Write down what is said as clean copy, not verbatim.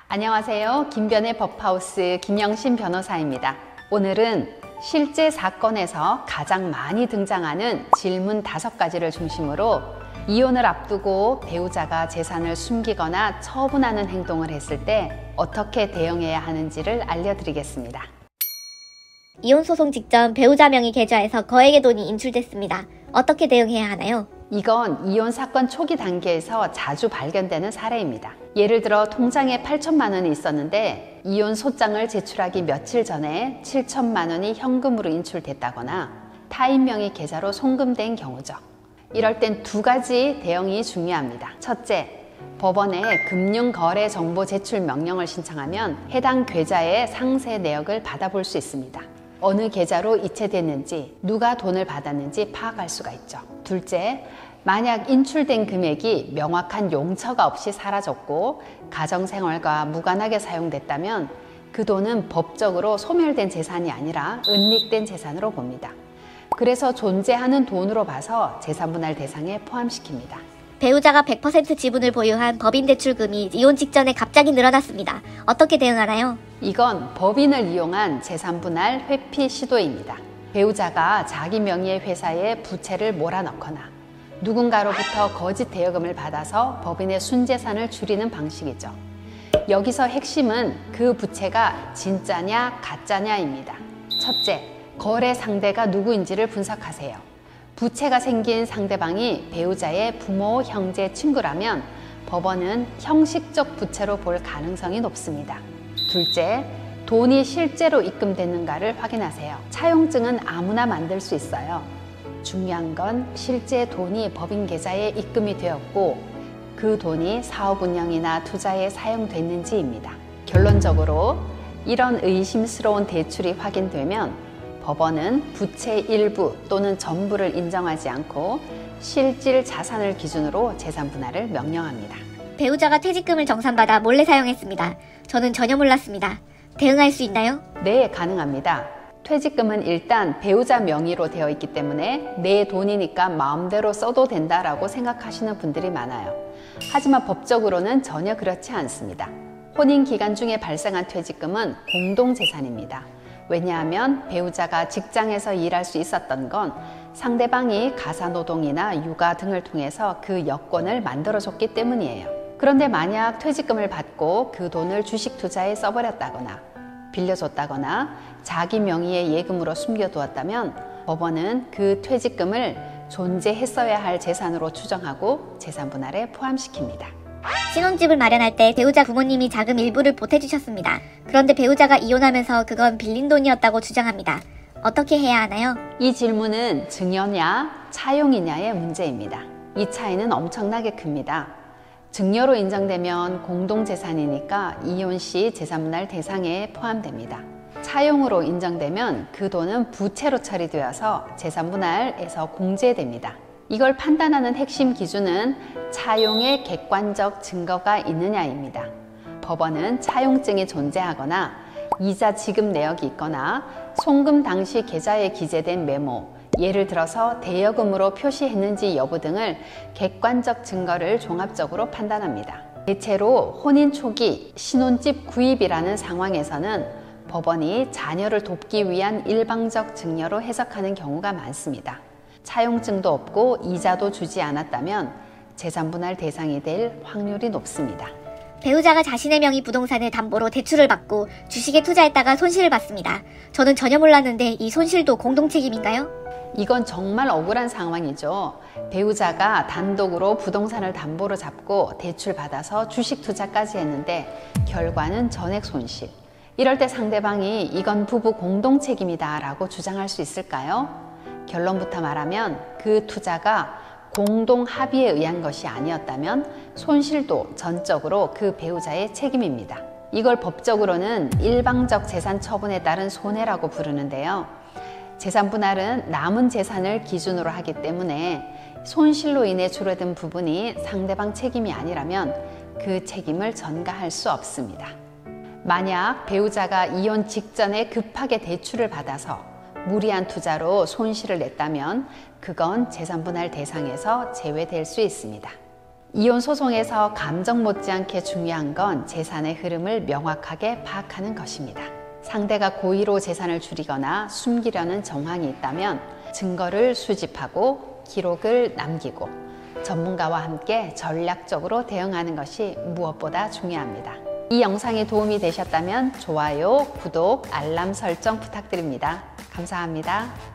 안녕하세요. 김변의 법하우스 김영신 변호사입니다. 오늘은 실제 사건에서 가장 많이 등장하는 질문 5가지를 중심으로 이혼을 앞두고 배우자가 재산을 숨기거나 처분하는 행동을 했을 때 어떻게 대응해야 하는지를 알려드리겠습니다. 이혼 소송 직전 배우자 명의 계좌에서 거액의 돈이 인출됐습니다. 어떻게 대응해야 하나요? 이건 이혼 사건 초기 단계에서 자주 발견되는 사례입니다. 예를 들어 통장에 8천만 원이 있었는데 이혼 소장을 제출하기 며칠 전에 7천만 원이 현금으로 인출됐다거나 타인 명의 계좌로 송금된 경우죠. 이럴 땐 2가지 대응이 중요합니다. 첫째, 법원에 금융거래 정보 제출 명령을 신청하면 해당 계좌의 상세 내역을 받아볼 수 있습니다. 어느 계좌로 이체됐는지, 누가 돈을 받았는지 파악할 수가 있죠. 둘째, 만약 인출된 금액이 명확한 용처가 없이 사라졌고 가정생활과 무관하게 사용됐다면 그 돈은 법적으로 소멸된 재산이 아니라 은닉된 재산으로 봅니다. 그래서 존재하는 돈으로 봐서 재산분할 대상에 포함시킵니다. 배우자가 100% 지분을 보유한 법인 대출금이 이혼 직전에 갑자기 늘어났습니다. 어떻게 대응하나요? 이건 법인을 이용한 재산분할 회피 시도입니다. 배우자가 자기 명의의 회사에 부채를 몰아넣거나 누군가로부터 거짓 대여금을 받아서 법인의 순재산을 줄이는 방식이죠. 여기서 핵심은 그 부채가 진짜냐 가짜냐입니다. 첫째, 거래 상대가 누구인지를 분석하세요. 부채가 생긴 상대방이 배우자의 부모, 형제, 친구라면 법원은 형식적 부채로 볼 가능성이 높습니다. 둘째, 돈이 실제로 입금됐는가를 확인하세요. 차용증은 아무나 만들 수 있어요. 중요한 건 실제 돈이 법인 계좌에 입금이 되었고 그 돈이 사업 운영이나 투자에 사용됐는지입니다. 결론적으로 이런 의심스러운 대출이 확인되면 법원은 부채 일부 또는 전부를 인정하지 않고 실질 자산을 기준으로 재산 분할을 명령합니다. 배우자가 퇴직금을 정산받아 몰래 사용했습니다. 저는 전혀 몰랐습니다. 대응할 수 있나요? 네, 가능합니다. 퇴직금은 일단 배우자 명의로 되어 있기 때문에 내 돈이니까 마음대로 써도 된다라고 생각하시는 분들이 많아요. 하지만 법적으로는 전혀 그렇지 않습니다. 혼인 기간 중에 발생한 퇴직금은 공동재산입니다. 왜냐하면 배우자가 직장에서 일할 수 있었던 건 상대방이 가사노동이나 육아 등을 통해서 그 여건을 만들어줬기 때문이에요. 그런데 만약 퇴직금을 받고 그 돈을 주식 투자에 써버렸다거나 빌려줬다거나 자기 명의의 예금으로 숨겨두었다면 법원은 그 퇴직금을 존재했어야 할 재산으로 추정하고 재산 분할에 포함시킵니다. 신혼집을 마련할 때 배우자 부모님이 자금 일부를 보태주셨습니다. 그런데 배우자가 이혼하면서 그건 빌린 돈이었다고 주장합니다. 어떻게 해야 하나요? 이 질문은 증여냐 차용이냐의 문제입니다. 이 차이는 엄청나게 큽니다. 증여로 인정되면 공동재산이니까 이혼 시 재산분할 대상에 포함됩니다. 차용으로 인정되면 그 돈은 부채로 처리되어서 재산분할에서 공제됩니다. 이걸 판단하는 핵심 기준은 차용의 객관적 증거가 있느냐입니다. 법원은 차용증이 존재하거나 이자 지급 내역이 있거나 송금 당시 계좌에 기재된 메모, 예를 들어서 대여금으로 표시했는지 여부 등을 객관적 증거를 종합적으로 판단합니다. 대체로 혼인 초기 신혼집 구입이라는 상황에서는 법원이 자녀를 돕기 위한 일방적 증여로 해석하는 경우가 많습니다. 차용증도 없고 이자도 주지 않았다면 재산분할 대상이 될 확률이 높습니다. 배우자가 자신의 명의 부동산을 담보로 대출을 받고 주식에 투자했다가 손실을 봤습니다. 저는 전혀 몰랐는데 이 손실도 공동 책임인가요? 이건 정말 억울한 상황이죠. 배우자가 단독으로 부동산을 담보로 잡고 대출받아서 주식 투자까지 했는데 결과는 전액 손실. 이럴 때 상대방이 이건 부부 공동 책임이다 라고 주장할 수 있을까요? 결론부터 말하면 그 투자가 공동 합의에 의한 것이 아니었다면 손실도 전적으로 그 배우자의 책임입니다. 이걸 법적으로는 일방적 재산 처분에 따른 손해라고 부르는데요. 재산 분할은 남은 재산을 기준으로 하기 때문에 손실로 인해 줄어든 부분이 상대방 책임이 아니라면 그 책임을 전가할 수 없습니다. 만약 배우자가 이혼 직전에 급하게 대출을 받아서 무리한 투자로 손실을 냈다면 그건 재산분할 대상에서 제외될 수 있습니다. 이혼 소송에서 감정 못지않게 중요한 건 재산의 흐름을 명확하게 파악하는 것입니다. 상대가 고의로 재산을 줄이거나 숨기려는 정황이 있다면 증거를 수집하고 기록을 남기고 전문가와 함께 전략적으로 대응하는 것이 무엇보다 중요합니다. 이 영상이 도움이 되셨다면 좋아요, 구독, 알람 설정 부탁드립니다. 감사합니다.